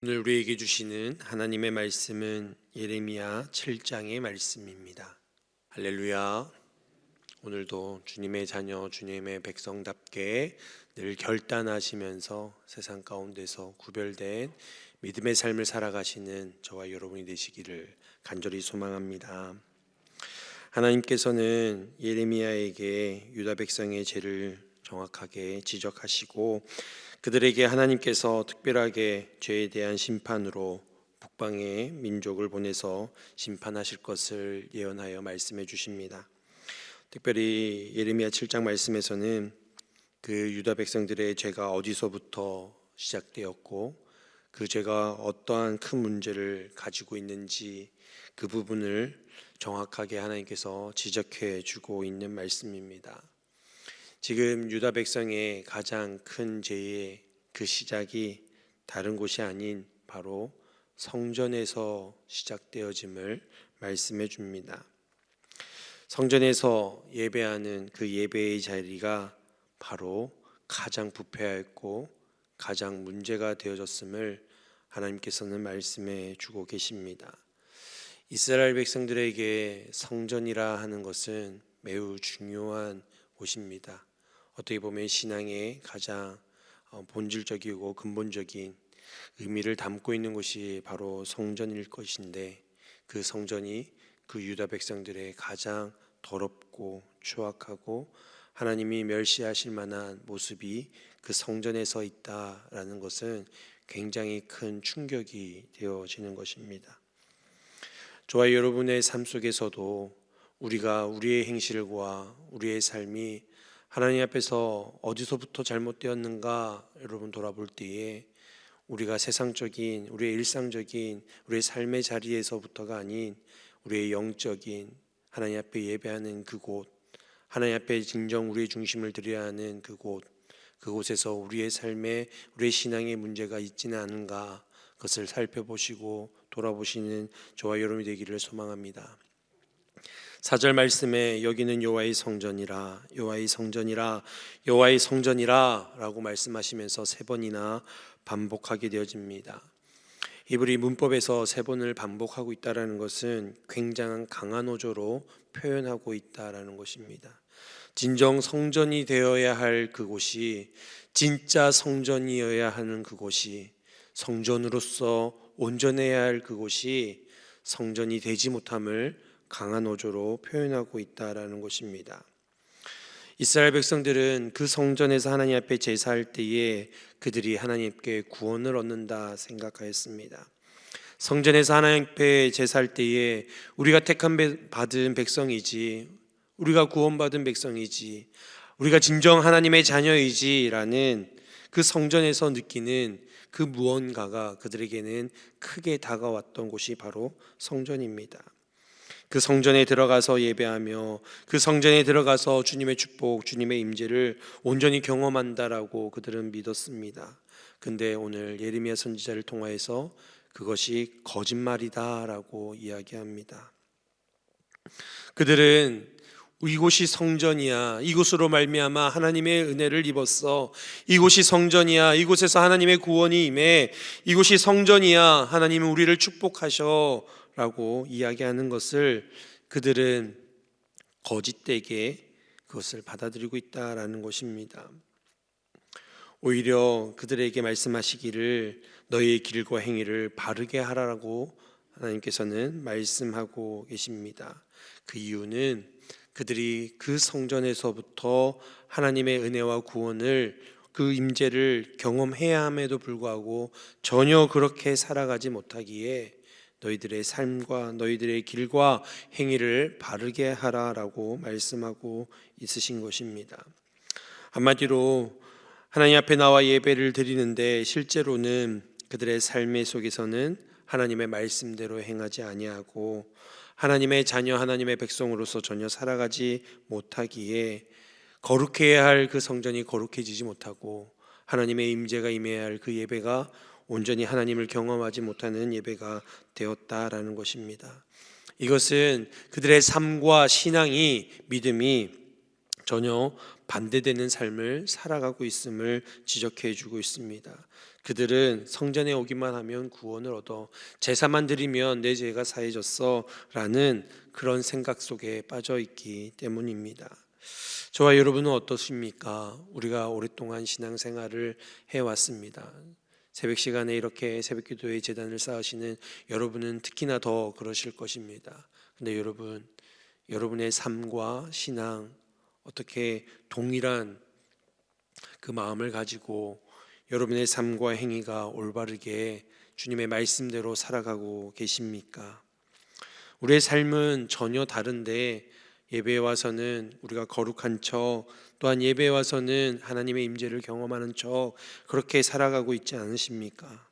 오늘 우리에게 주시는 하나님의 말씀은 예레미야 7장의 말씀입니다. 할렐루야. 오늘도 주님의 자녀, 주님의 백성답게 늘 결단하시면서 세상 가운데서 구별된 믿음의 삶을 살아가시는 저와 여러분이 되시기를 간절히 소망합니다. 하나님께서는 예레미야에게 유다 백성의 죄를 정확하게 지적하시고 그들에게 하나님께서 특별하게 죄에 대한 심판으로 북방의 민족을 보내서 심판하실 것을 예언하여 말씀해 주십니다. 특별히 예레미야 7장 말씀에서는 그 유다 백성들의 죄가 어디서부터 시작되었고 그 죄가 어떠한 큰 문제를 가지고 있는지 그 부분을 정확하게 하나님께서 지적해 주고 있는 말씀입니다. 지금 유다 백성의 가장 큰 죄의 그 시작이 다른 곳이 아닌 바로 성전에서 시작되어짐을 말씀해 줍니다. 성전에서 예배하는 그 예배의 자리가 바로 가장 부패하였고 가장 문제가 되어졌음을 하나님께서는 말씀해 주고 계십니다. 이스라엘 백성들에게 성전이라 하는 것은 매우 중요한 곳입니다. 어떻게 보면 신앙의 가장 본질적이고 근본적인 의미를 담고 있는 곳이 바로 성전일 것인데 그 성전이 그 유다 백성들의 가장 더럽고 추악하고 하나님이 멸시하실 만한 모습이 그 성전에서 있다라는 것은 굉장히 큰 충격이 되어지는 것입니다. 저와 여러분의 삶 속에서도 우리가 우리의 행실과 우리의 삶이 하나님 앞에서 어디서부터 잘못되었는가 여러분 돌아볼 때에 우리가 세상적인 우리의 일상적인 우리의 삶의 자리에서부터가 아닌 우리의 영적인 하나님 앞에 예배하는 그곳, 하나님 앞에 진정 우리의 중심을 드려야 하는 그곳에서 우리의 삶에 우리의 신앙의 문제가 있지는 않은가 그것을 살펴보시고 돌아보시는 저와 여러분이 되기를 소망합니다. 4절 말씀에 여기는 여호와의 성전이라 여호와의 성전이라 여호와의 성전이라 라고 말씀하시면서 세 번이나 반복하게 되어집니다. 히브리 문법에서 세 번을 반복하고 있다는 것은 굉장한 강한 어조로 표현하고 있다는 것입니다. 진정 성전이 되어야 할 그곳이 진짜 성전이어야 하는 그곳이 성전으로서 온전해야 할 그곳이 성전이 되지 못함을 강한 어조로 표현하고 있다라는 것입니다. 이스라엘 백성들은 그 성전에서 하나님 앞에 제사할 때에 그들이 하나님께 구원을 얻는다 생각하였습니다. 성전에서 하나님 앞에 제사할 때에 우리가 택함 받은 백성이지 우리가 구원받은 백성이지 우리가 진정 하나님의 자녀이지라는 그 성전에서 느끼는 그 무언가가 그들에게는 크게 다가왔던 곳이 바로 성전입니다. 그 성전에 들어가서 예배하며 그 성전에 들어가서 주님의 축복, 주님의 임재를 온전히 경험한다라고 그들은 믿었습니다. 근데 오늘 예레미야 선지자를 통하여서 그것이 거짓말이다라고 이야기합니다. 그들은 이곳이 성전이야, 이곳으로 말미암아 하나님의 은혜를 입었어, 이곳이 성전이야, 이곳에서 하나님의 구원이 임해, 이곳이 성전이야, 하나님은 우리를 축복하셔 라고 이야기하는 것을 그들은 거짓되게 그것을 받아들이고 있다라는 것입니다. 오히려 그들에게 말씀하시기를 너희의 길과 행위를 바르게 하라고 하나님께서는 말씀하고 계십니다. 그 이유는 그들이 그 성전에서부터 하나님의 은혜와 구원을 그 임재를 경험해야 함에도 불구하고 전혀 그렇게 살아가지 못하기에 너희들의 삶과 너희들의 길과 행위를 바르게 하라라고 말씀하고 있으신 것입니다. 한마디로 하나님 앞에 나와 예배를 드리는데 실제로는 그들의 삶의 속에서는 하나님의 말씀대로 행하지 아니하고 하나님의 자녀 하나님의 백성으로서 전혀 살아가지 못하기에 거룩해야 할 그 성전이 거룩해지지 못하고 하나님의 임재가 임해야 할 그 예배가 온전히 하나님을 경험하지 못하는 예배가 되었다라는 것입니다. 이것은 그들의 삶과 신앙이 믿음이 전혀 반대되는 삶을 살아가고 있음을 지적해 주고 있습니다. 그들은 성전에 오기만 하면 구원을 얻어 제사만 드리면 내 죄가 사해졌어 라는 그런 생각 속에 빠져 있기 때문입니다. 저와 여러분은 어떠십니까? 우리가 오랫동안 신앙생활을 해왔습니다. 새벽 시간에 이렇게 새벽기도의 제단을 쌓으시는 여러분은 특히나 더 그러실 것입니다. 근데 여러분의 삶과 신앙 어떻게 동일한 그 마음을 가지고 여러분의 삶과 행위가 올바르게 주님의 말씀대로 살아가고 계십니까? 우리의 삶은 전혀 다른데 예배에 와서는 우리가 거룩한 척, 또한 예배에 와서는 하나님의 임재를 경험하는 척 그렇게 살아가고 있지 않으십니까?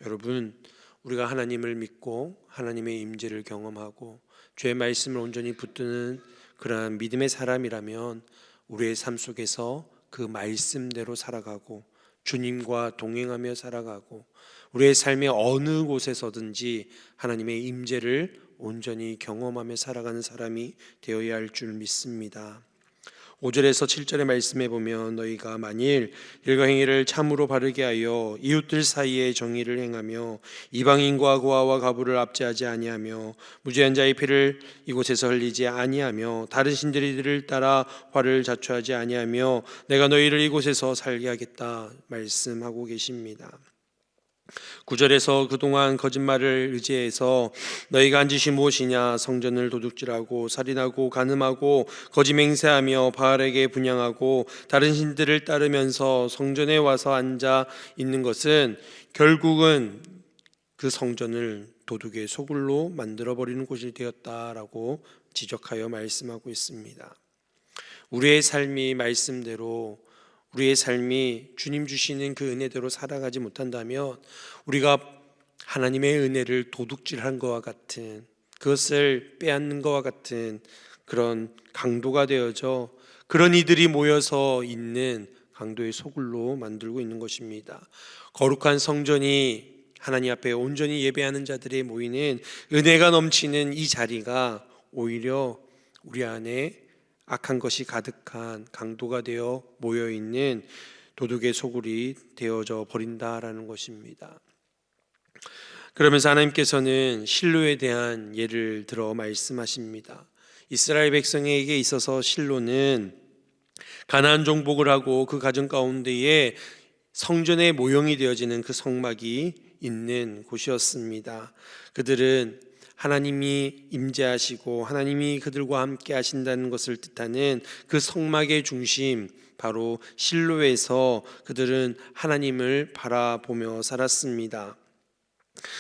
여러분, 우리가 하나님을 믿고 하나님의 임재를 경험하고 주의 말씀을 온전히 붙드는 그러한 믿음의 사람이라면 우리의 삶 속에서 그 말씀대로 살아가고 주님과 동행하며 살아가고 우리의 삶의 어느 곳에서든지 하나님의 임재를 온전히 경험하며 살아가는 사람이 되어야 할 줄 믿습니다. 5절에서 7절의 말씀에 보면 너희가 만일 일과 행위를 참으로 바르게 하여 이웃들 사이에 정의를 행하며 이방인과 고아와 과부를 압제하지 아니하며 무죄한 자의 피를 이곳에서 흘리지 아니하며 다른 신들을 따라 화를 자초하지 아니하며 내가 너희를 이곳에서 살게 하겠다 말씀하고 계십니다. 9절에서 그동안 거짓말을 의지해서 너희가 한 짓이 무엇이냐 성전을 도둑질하고 살인하고 간음하고 거짓 맹세하며 바알에게 분향하고 다른 신들을 따르면서 성전에 와서 앉아 있는 것은 결국은 그 성전을 도둑의 소굴로 만들어버리는 곳이 되었다라고 지적하여 말씀하고 있습니다. 우리의 삶이 말씀대로 우리의 삶이 주님 주시는 그 은혜대로 살아가지 못한다면 우리가 하나님의 은혜를 도둑질한 것과 같은 그것을 빼앗는 것과 같은 그런 강도가 되어져 그런 이들이 모여서 있는 강도의 소굴로 만들고 있는 것입니다. 거룩한 성전이 하나님 앞에 온전히 예배하는 자들이 모이는 은혜가 넘치는 이 자리가 오히려 우리 안에 악한 것이 가득한 강도가 되어 모여있는 도둑의 소굴이 되어져 버린다라는 것입니다. 그러면서 하나님께서는 실로에 대한 예를 들어 말씀하십니다. 이스라엘 백성에게 있어서 실로는 가나안 정복을 하고 그 가정 가운데에 성전의 모형이 되어지는 그 성막이 있는 곳이었습니다. 그들은 하나님이 임재하시고 하나님이 그들과 함께 하신다는 것을 뜻하는 그 성막의 중심 바로 실로에서 그들은 하나님을 바라보며 살았습니다.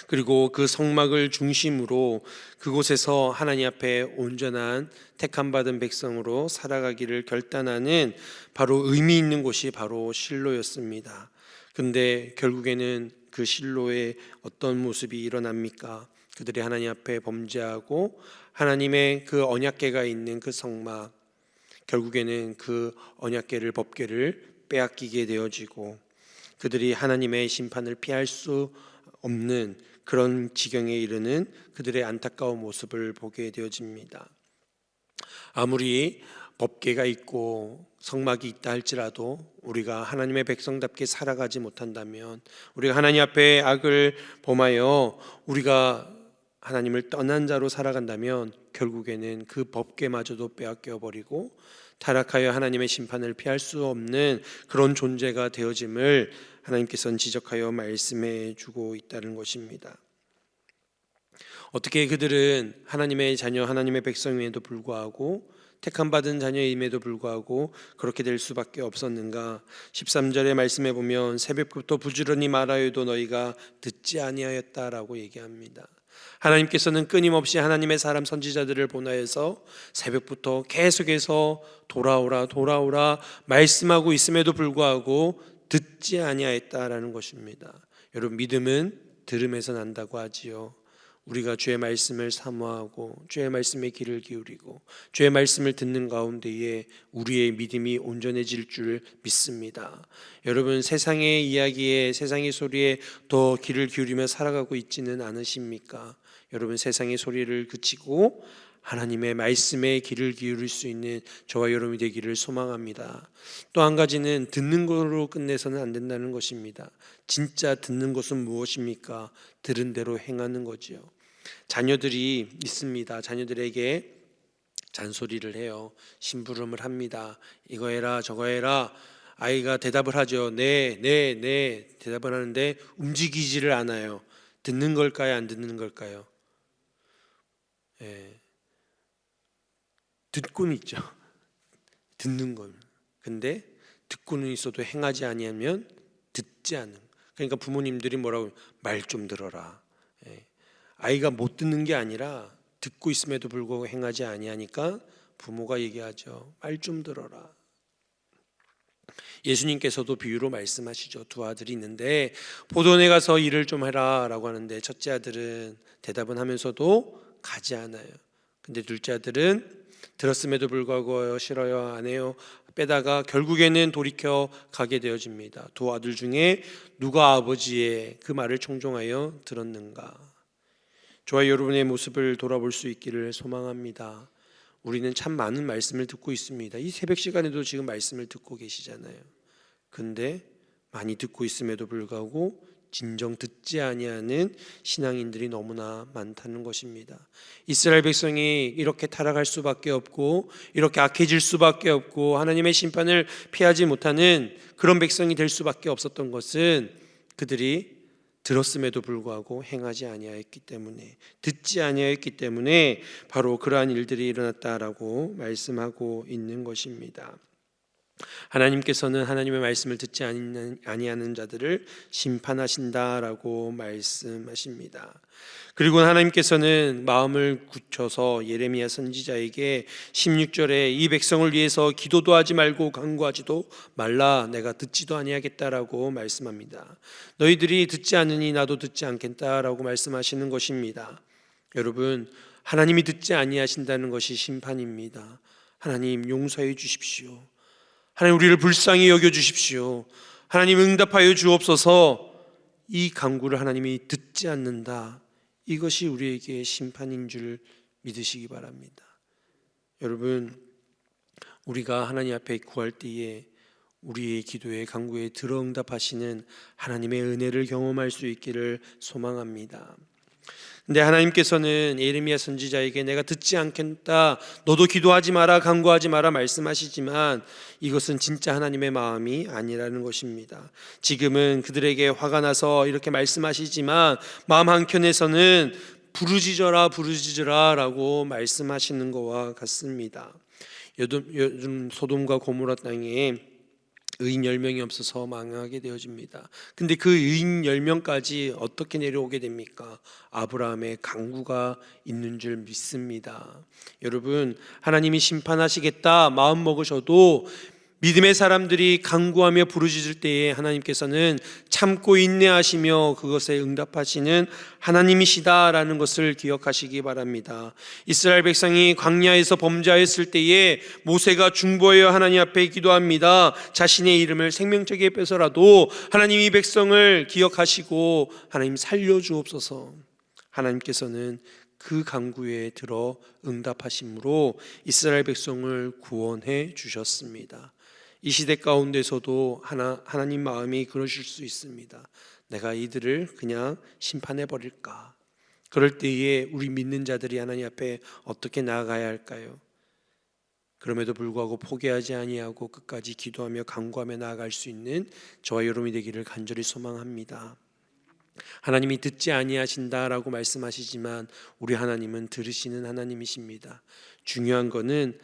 그리고 그 성막을 중심으로 그곳에서 하나님 앞에 온전한 택함 받은 백성으로 살아가기를 결단하는 바로 의미 있는 곳이 바로 실로였습니다. 근데 결국에는 그 실로에 어떤 모습이 일어납니까? 그들이 하나님 앞에 범죄하고 하나님의 그 언약궤가 있는 그 성막, 결국에는 그 언약궤를 법궤를 빼앗기게 되어지고 그들이 하나님의 심판을 피할 수 없는 그런 지경에 이르는 그들의 안타까운 모습을 보게 되어집니다. 아무리 법궤가 있고 성막이 있다 할지라도 우리가 하나님의 백성답게 살아가지 못한다면, 우리가 하나님 앞에 악을 범하여 우리가 하나님을 떠난 자로 살아간다면 결국에는 그 법궤마저도 빼앗겨 버리고 타락하여 하나님의 심판을 피할 수 없는 그런 존재가 되어짐을 하나님께서는 지적하여 말씀해 주고 있다는 것입니다. 어떻게 그들은 하나님의 자녀, 하나님의 백성임에도 불구하고 택함 받은 자녀임에도 불구하고 그렇게 될 수밖에 없었는가? 13절의 말씀에 보면 새벽부터 부지런히 말하여도 너희가 듣지 아니하였다라고 얘기합니다. 하나님께서는 끊임없이 하나님의 사람 선지자들을 보내서 새벽부터 계속해서 돌아오라 말씀하고 있음에도 불구하고 듣지 아니하였다라는 것입니다. 여러분, 믿음은 들음에서 난다고 하지요. 우리가 주의 말씀을 사모하고 주의 말씀에 귀를 기울이고 주의 말씀을 듣는 가운데에 우리의 믿음이 온전해질 줄 믿습니다. 여러분, 세상의 이야기에, 세상의 소리에 더 귀를 기울이며 살아가고 있지는 않으십니까? 여러분, 세상의 소리를 그치고 하나님의 말씀에 귀를 기울일 수 있는 저와 여러분이 되기를 소망합니다. 또 한 가지는 듣는 것으로 끝내서는 안 된다는 것입니다. 진짜 듣는 것은 무엇입니까? 들은 대로 행하는 거지요. 자녀들이 있습니다. 자녀들에게 잔소리를 해요. 심부름을 합니다. 이거 해라 저거 해라. 아이가 대답을 하죠. 네, 네, 네 대답을 하는데 움직이지를 않아요. 듣는 걸까요? 안 듣는 걸까요? 예, 듣고는 있죠. 듣는 건. 근데 듣고는 있어도 행하지 아니하면 듣지 않는. 그러니까 부모님들이 뭐라고 말 좀 들어라. 예, 아이가 못 듣는 게 아니라 듣고 있음에도 불구하고 행하지 아니하니까 부모가 얘기하죠. 말 좀 들어라. 예수님께서도 비유로 말씀하시죠. 두 아들이 있는데 포도원에 가서 일을 좀 해라 라고 하는데 첫째 아들은 대답은 하면서도 가지 않아요. 근데 둘째 아들은 들었음에도 불구하고 싫어요, 안 해요 빼다가 결국에는 돌이켜 가게 되어집니다. 두 아들 중에 누가 아버지의 그 말을 청종하여 들었는가? 저와 여러분의 모습을 돌아볼 수 있기를 소망합니다. 우리는 참 많은 말씀을 듣고 있습니다. 이 새벽 시간에도 지금 말씀을 듣고 계시잖아요. 근데 많이 듣고 있음에도 불구하고 진정 듣지 아니하는 신앙인들이 너무나 많다는 것입니다. 이스라엘 백성이 이렇게 타락할 수밖에 없고 이렇게 악해질 수밖에 없고 하나님의 심판을 피하지 못하는 그런 백성이 될 수밖에 없었던 것은 그들이 들었음에도 불구하고 행하지 아니하였기 때문에, 듣지 아니하였기 때문에 바로 그러한 일들이 일어났다라고 말씀하고 있는 것입니다. 하나님께서는 하나님의 말씀을 듣지 아니하는 자들을 심판하신다라고 말씀하십니다. 그리고 하나님께서는 마음을 굳혀서 예레미야 선지자에게 16절에 이 백성을 위해서 기도도 하지 말고 간구하지도 말라, 내가 듣지도 아니하겠다라고 말씀합니다. 너희들이 듣지 않으니 나도 듣지 않겠다라고 말씀하시는 것입니다. 여러분, 하나님이 듣지 아니하신다는 것이 심판입니다. 하나님 용서해 주십시오. 하나님 우리를 불쌍히 여겨주십시오. 하나님 응답하여 주옵소서. 이 간구를 하나님이 듣지 않는다. 이것이 우리에게 심판인 줄 믿으시기 바랍니다. 여러분, 우리가 하나님 앞에 구할 때에 우리의 기도에 간구에 들어 응답하시는 하나님의 은혜를 경험할 수 있기를 소망합니다. 근데 하나님께서는 예레미야 선지자에게 내가 듣지 않겠다, 너도 기도하지 마라, 간구하지 마라 말씀하시지만 이것은 진짜 하나님의 마음이 아니라는 것입니다. 지금은 그들에게 화가 나서 이렇게 말씀하시지만 마음 한켠에서는 부르짖어라 부르짖어라 라고 말씀하시는 것과 같습니다. 요즘 소돔과 고모라 땅에 의인 10명이 없어서 망하게 되어집니다. 근데 그 의인 10명까지 어떻게 내려오게 됩니까? 아브라함의 간구가 있는 줄 믿습니다. 여러분, 하나님이 심판하시겠다 마음 먹으셔도 믿음의 사람들이 간구하며 부르짖을 때에 하나님께서는 참고 인내하시며 그것에 응답하시는 하나님이시다라는 것을 기억하시기 바랍니다. 이스라엘 백성이 광야에서 범죄하였을 때에 모세가 중보하여 하나님 앞에 기도합니다. 자신의 이름을 생명책에 빼서라도 하나님 이 백성을 기억하시고 하나님 살려주옵소서. 하나님께서는 그 간구에 들어 응답하심으로 이스라엘 백성을 구원해 주셨습니다. 이 시대 가운데서도 하나님 마음이 그러실 수 있습니다. 내가 이들을 그냥 심판해 버릴까? 그럴 때에 우리 믿는 자들이 하나님 앞에 어떻게 나아가야 할까요? 그럼에도 불구하고 포기하지 아니하고 끝까지 기도하며 간구하며 나아갈 수 있는 저와 여러분이 되기를 간절히 소망합니다. 하나님이 듣지 아니하신다라고 말씀하시지만 우리 하나님은 들으시는 하나님이십니다. 중요한 거는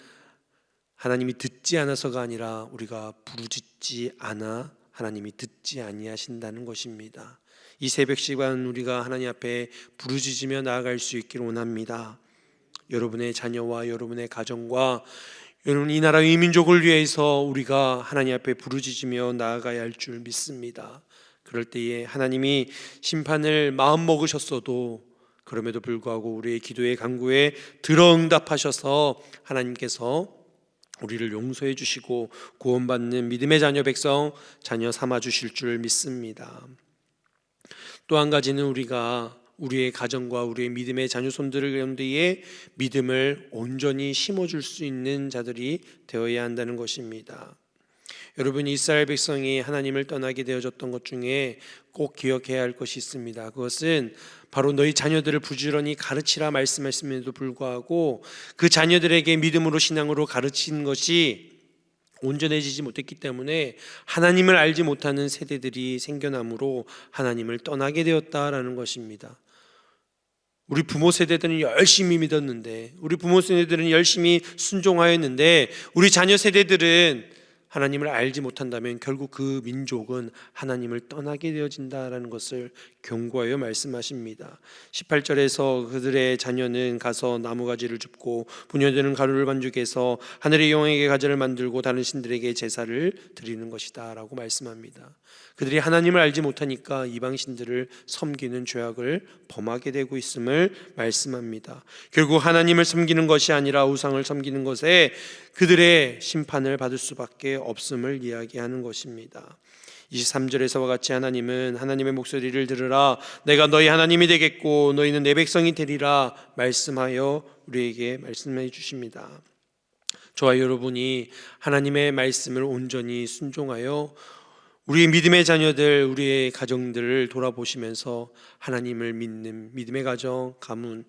하나님이 듣지 않아서가 아니라 우리가 부르짖지 않아 하나님이 듣지 아니하신다는 것입니다. 이 새벽 시간 우리가 하나님 앞에 부르짖으며 나아갈 수 있기를 원합니다. 여러분의 자녀와 여러분의 가정과 여러분 이 나라 이 민족을 위해서 우리가 하나님 앞에 부르짖으며 나아가야 할 줄 믿습니다. 그럴 때에 하나님이 심판을 마음 먹으셨어도 그럼에도 불구하고 우리의 기도의 간구에 들어 응답하셔서 하나님께서 우리를 용서해 주시고 구원받는 믿음의 자녀 백성 자녀 삼아 주실 줄 믿습니다. 또 한 가지는 우리가 우리의 가정과 우리의 믿음의 자녀손들 가운데에 믿음을 온전히 심어줄 수 있는 자들이 되어야 한다는 것입니다. 여러분, 이스라엘 백성이 하나님을 떠나게 되어졌던 것 중에 꼭 기억해야 할 것이 있습니다. 그것은 바로 너희 자녀들을 부지런히 가르치라 말씀하심에도 불구하고 그 자녀들에게 믿음으로 신앙으로 가르친 것이 온전해지지 못했기 때문에 하나님을 알지 못하는 세대들이 생겨나므로 하나님을 떠나게 되었다라는 것입니다. 우리 부모 세대들은 열심히 믿었는데, 우리 부모 세대들은 열심히 순종하였는데, 우리 자녀 세대들은 하나님을 알지 못한다면 결국 그 민족은 하나님을 떠나게 되어진다라는 것을 경고하여 말씀하십니다. 18절에서 그들의 자녀는 가서 나무가지를 줍고 분열되는 가루를 반죽해서 하늘의 영에게 가지를 만들고 다른 신들에게 제사를 드리는 것이다 라고 말씀합니다. 그들이 하나님을 알지 못하니까 이방신들을 섬기는 죄악을 범하게 되고 있음을 말씀합니다. 결국 하나님을 섬기는 것이 아니라 우상을 섬기는 것에 그들의 심판을 받을 수밖에 없음을 이야기하는 것입니다. 23절에서와 같이 하나님은 하나님의 목소리를 들으라, 내가 너희 하나님이 되겠고 너희는 내 백성이 되리라 말씀하여 우리에게 말씀해 주십니다. 저와 여러분이 하나님의 말씀을 온전히 순종하여 우리의 믿음의 자녀들, 우리의 가정들을 돌아보시면서 하나님을 믿는 믿음의 가정, 가문,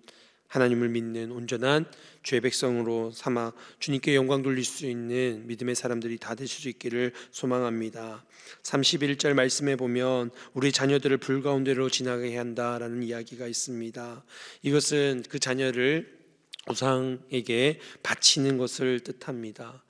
하나님을 믿는 온전한 주의 백성으로 삼아 주님께 영광 돌릴 수 있는 믿음의 사람들이 다 되실 수 있기를 소망합니다. 31절 말씀에 보면 우리 자녀들을 불 가운데로 지나가게 한다라는 이야기가 있습니다. 이것은 그 자녀를 우상에게 바치는 것을 뜻합니다.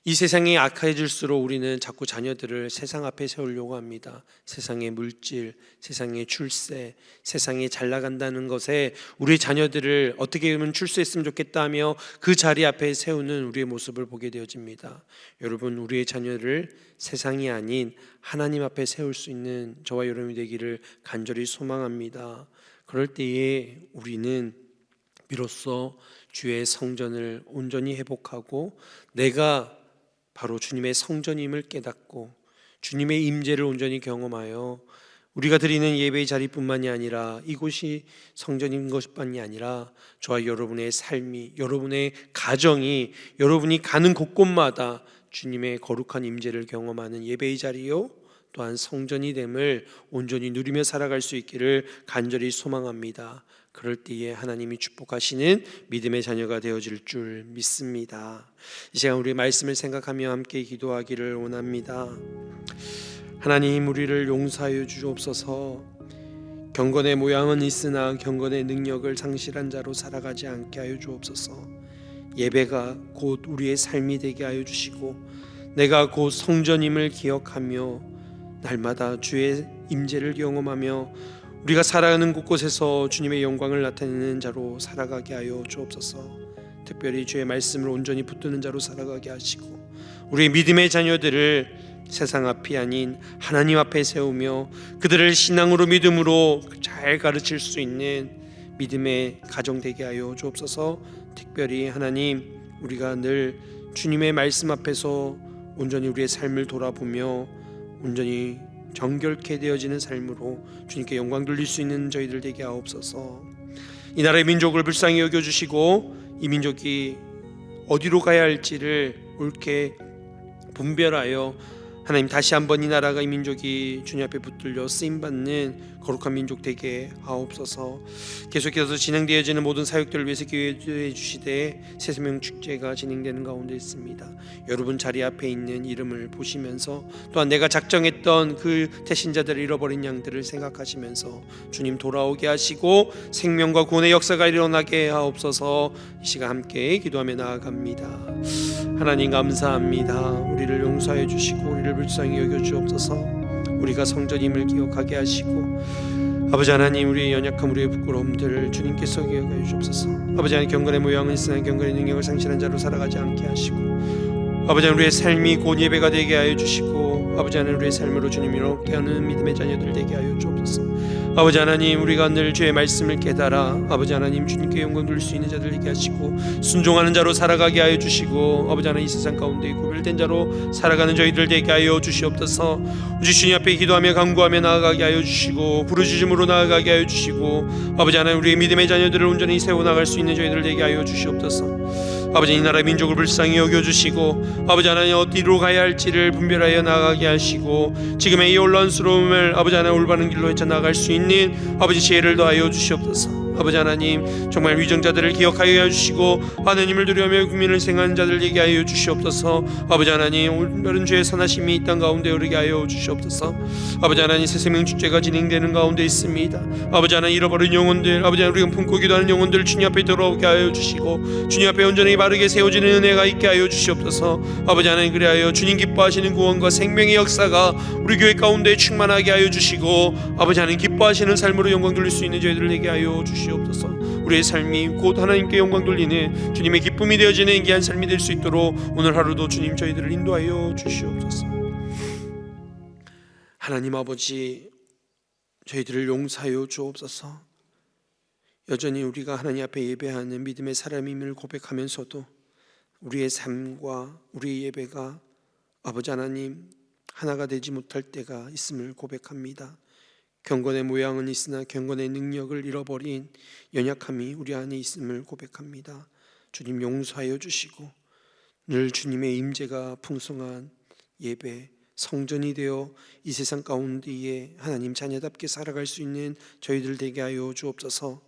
이 세상이 악해질수록 우리는 자꾸 자녀들을 세상 앞에 세우려고 합니다. 세상의 물질, 세상의 출세, 세상에 잘 나간다는 것에 우리 자녀들을 어떻게 하면 출세했으면 좋겠다 하며 그 자리 앞에 세우는 우리의 모습을 보게 되어집니다. 여러분, 우리의 자녀를 세상이 아닌 하나님 앞에 세울 수 있는 저와 여러분이 되기를 간절히 소망합니다. 그럴 때에 우리는 비로소 주의 성전을 온전히 회복하고 내가 바로 주님의 성전임을 깨닫고 주님의 임재를 온전히 경험하여 우리가 드리는 예배의 자리뿐만이 아니라 이곳이 성전인 것뿐만이 아니라 저와 여러분의 삶이, 여러분의 가정이, 여러분이 가는 곳곳마다 주님의 거룩한 임재를 경험하는 예배의 자리요 또한 성전이 됨을 온전히 누리며 살아갈 수 있기를 간절히 소망합니다. 그럴 때에 하나님이 축복하시는 믿음의 자녀가 되어질 줄 믿습니다. 이 시간 우리 말씀을 생각하며 함께 기도하기를 원합니다. 하나님, 우리를 용서하여 주옵소서. 경건의 모양은 있으나 경건의 능력을 상실한 자로 살아가지 않게 하여 주옵소서. 예배가 곧 우리의 삶이 되게 하여 주시고 내가 곧 성전임을 기억하며 날마다 주의 임재를 경험하며 우리가 살아가는 곳곳에서 주님의 영광을 나타내는 자로 살아가게 하여 주옵소서. 특별히 주의 말씀을 온전히 붙드는 자로 살아가게 하시고 우리의 믿음의 자녀들을 세상 앞이 아닌 하나님 앞에 세우며 그들을 신앙으로 믿음으로 잘 가르칠 수 있는 믿음의 가정 되게 하여 주옵소서. 특별히 하나님, 우리가 늘 주님의 말씀 앞에서 온전히 우리의 삶을 돌아보며 온전히 정결케 되어지는 삶으로 주님께 영광 돌릴 수 있는 저희들 되게 하옵소서. 이 나라의 민족을 불쌍히 여겨주시고 이 민족이 어디로 가야 할지를 옳게 분별하여 하나님 다시 한번 이 나라가 이 민족이 주님 앞에 붙들려 쓰임받는 거룩한 민족 되게 하옵소서. 계속해서 진행되어지는 모든 사역들을 위해서 기도해 주시되 새세명 축제가 진행되는 가운데 있습니다. 여러분 자리 앞에 있는 이름을 보시면서 또한 내가 작정했던 그 태신자들을 잃어버린 양들을 생각하시면서 주님 돌아오게 하시고 생명과 구원의 역사가 일어나게 하옵소서. 이 시간 함께 기도하며 나아갑니다. 하나님 감사합니다. 우리를 용서해 주시고 우리를 불쌍히 여겨 주옵소서. 우리가 성전임을 기억하게 하시고 아버지 하나님, 우리의 연약함, 우리의 부끄러움들을 주님께서 기억하여 주옵소서. 아버지 하나님, 경건의 모양은 있으나 경건의 능력을 상실한 자로 살아가지 않게 하시고 아버지 하나님, 우리의 삶이 곧 예배가 되게 하여 주시고 아버지 하나님 우리의 삶으로 주님 이롭게 하는 믿음의 자녀들 되게 하여 주옵소서. 아버지 하나님 우리가 늘 주의 말씀을 깨달아 아버지 하나님 주님께 영광 돌릴 수 있는 자들 되게 하시고 순종하는 자로 살아가게 하여 주시고 아버지 하나님 이 세상 가운데 구별된 자로 살아가는 저희들 되게 하여 주시옵소서. 오직 주님 앞에 기도하며 간구하며 나아가게 하여 주시고 부르짖음으로 나아가게 하여 주시고 아버지 하나님 우리의 믿음의 자녀들을 온전히 세워나갈 수 있는 저희들 되게 하여 주시옵소서. 아버지 이 나라 민족을 불쌍히 여겨주시고 아버지 하나님 어디로 가야 할지를 분별하여 나가게 하시고 지금의 이 혼란스러움을 아버지 하나님 올바른 길로 헤쳐나갈 수 있는 아버지 지혜를 더하여 주시옵소서. 아버지 하나님 정말 위정자들을 기억하여 주시고 하나님을 두려워하며 국민을 생각하는 자들에게 하여 주시옵소서. 아버지 하나님 올바른 죄의 선하심이 이 땅 가운데 흐르게 하여 주시옵소서. 아버지 하나님 새생명 축제가 진행되는 가운데 있습니다. 아버지 하나님 잃어버린 영혼들 아버지 하나님 우리가 품고 기도하는 영혼들 주님 앞에 돌아오게 하여 주시고 주님 앞에 온전히 바르게 세워지는 은혜가 있게 하여 주시옵소서. 아버지 하나님 그리하여 주님 기뻐하시는 구원과 생명의 역사가 우리 교회 가운데 충만하게 하여 주시고 아버지 하나님 기뻐하시는 삶으로 영광 돌릴 수 있는 저희들에게 하여 주시옵소서. 우리의 삶이 곧 하나님께 영광 돌리는 주님의 기쁨이 되어지는 귀한 삶이 될 수 있도록 오늘 하루도 주님 저희들을 인도하여 주시옵소서. 하나님 아버지 저희들을 용서하여 주옵소서. 여전히 우리가 하나님 앞에 예배하는 믿음의 사람임을 고백하면서도 우리의 삶과 우리의 예배가 아버지 하나님 하나가 되지 못할 때가 있음을 고백합니다. 경건의 모양은 있으나 경건의 능력을 잃어버린 연약함이 우리 안에 있음을 고백합니다. 주님 용서하여 주시고 늘 주님의 임재가 풍성한 예배 성전이 되어 이 세상 가운데에 하나님 자녀답게 살아갈 수 있는 저희들 되게 하여 주옵소서.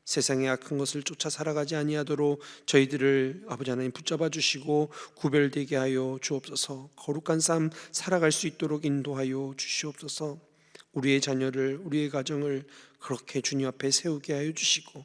세상의 악한 것을 쫓아 살아가지 아니하도록 저희들을 아버지 하나님 붙잡아 주시고 구별되게 하여 주옵소서. 거룩한 삶 살아갈 수 있도록 인도하여 주시옵소서. 우리의 자녀를 우리의 가정을 그렇게 주님 앞에 세우게 하여 주시고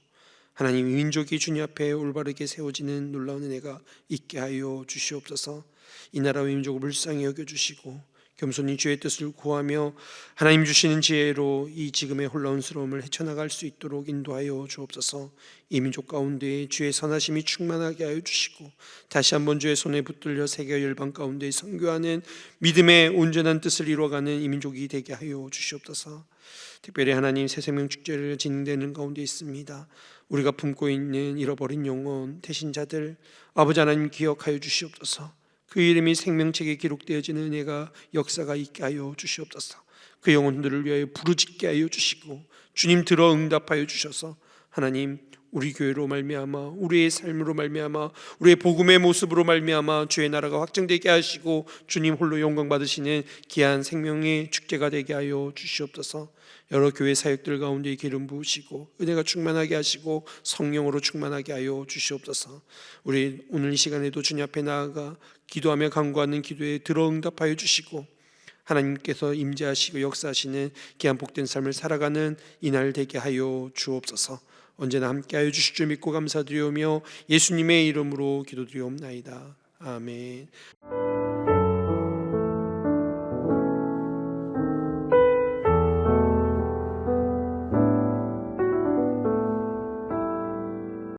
하나님 민족이 주님 앞에 올바르게 세워지는 놀라운 은혜가 있게 하여 주시옵소서. 이 나라와 민족을 불쌍히 여겨주시고 겸손히 주의 뜻을 구하며 하나님 주시는 지혜로 이 지금의 혼란스러움을 헤쳐나갈 수 있도록 인도하여 주옵소서. 이 민족 가운데 주의 선하심이 충만하게 하여 주시고 다시 한번 주의 손에 붙들려 세계 열방 가운데 선교하는 믿음의 온전한 뜻을 이루어가는 이 민족이 되게 하여 주시옵소서. 특별히 하나님 새생명 축제를 진행되는 가운데 있습니다. 우리가 품고 있는 잃어버린 영혼 태신자들 아버지 하나님 기억하여 주시옵소서. 그 이름이 생명책에 기록되어지는 은혜가 역사가 있게 하여 주시옵소서. 그 영혼들을 위하여 부르짖게 하여 주시고 주님 들어 응답하여 주셔서 하나님 우리 교회로 말미암아 우리의 삶으로 말미암아 우리의 복음의 모습으로 말미암아 주의 나라가 확정되게 하시고 주님 홀로 영광 받으시는 귀한 생명의 축제가 되게 하여 주시옵소서. 여러 교회 사역들 가운데 기름 부으시고 은혜가 충만하게 하시고 성령으로 충만하게 하여 주시옵소서. 우리 오늘 이 시간에도 주님 앞에 나아가 기도하며 간구하는 기도에 들어 응답하여 주시고 하나님께서 임재하시고 역사하시는 귀한 복된 삶을 살아가는 이날 되게 하여 주옵소서. 언제나 함께하여 주실 줄 믿고 감사드리오며 예수님의 이름으로 기도드리옵나이다. 아멘.